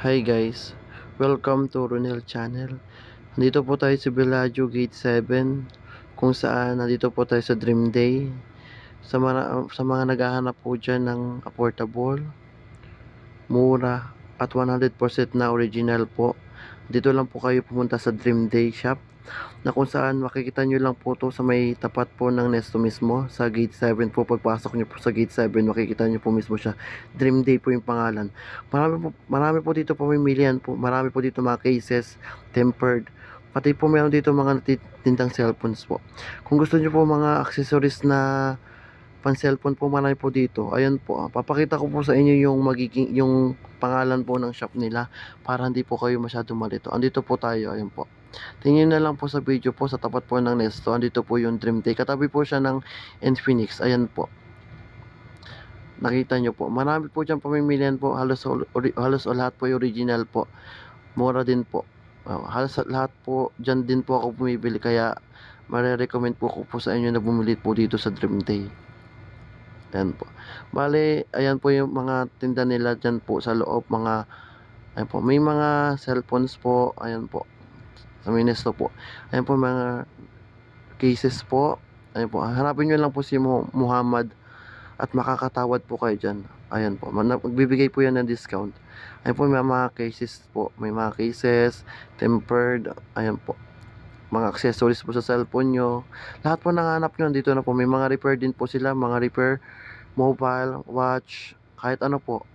Hi guys, welcome to Ronel Channel. Nandito po tayo sa Bellagio Gate 7 kung saan nandito po tayo sa Dream Day. Sa mga naghahanap po dyan ng affordable, mura at 100% na original po. Dito lang po kayo pumunta sa Dream Day Shop na kung saan makikita nyo lang po to sa may tapat po ng Nesto mismo sa Gate 7 po. Pagpasok nyo po sa Gate 7 makikita nyo po mismo siya. Dream Day po yung pangalan. Marami po dito pamimilihan po. Marami po dito mga cases, tempered. Pati po meron dito mga natitindang cellphones po. Kung gusto nyo po mga accessories na pan cellphone po, marami po dito. Ayan po, papakita ko po sa inyo yung pangalan po ng shop nila para hindi po kayo masyadong malito. Andito po tayo, ayan po. Tingnan na lang po sa video po sa tapat po ng Nesto. Andito po yung Dream Day. Katabi po siya ng Infinix. Ayan po. Nakita nyo po. Marami po dyan pamimilihan po. Halos lahat po yung original po. Mura din po. Halos lahat po dyan din po ako bumibili. Kaya marirecommend po ko po sa inyo na bumili po dito sa Dream Day. Ayan po. Bale, ayan po yung mga tinda nila dyan po sa loob. Ayan po. May mga cellphones po. Ayan po. Sa Minesto po. Ayan po mga cases po. Ayan po. Hanapin nyo lang po si Muhammad at makakatawad po kayo dyan. Ayan po. Magbibigay po yan ng discount. Ayan po may mga cases po. May mga cases, tempered. Ayan po. Mga accessories po sa cellphone nyo. Lahat po nanganap nyo. Dito na po. May mga repair din po sila. Mga repair, mobile, watch, kahit ano po.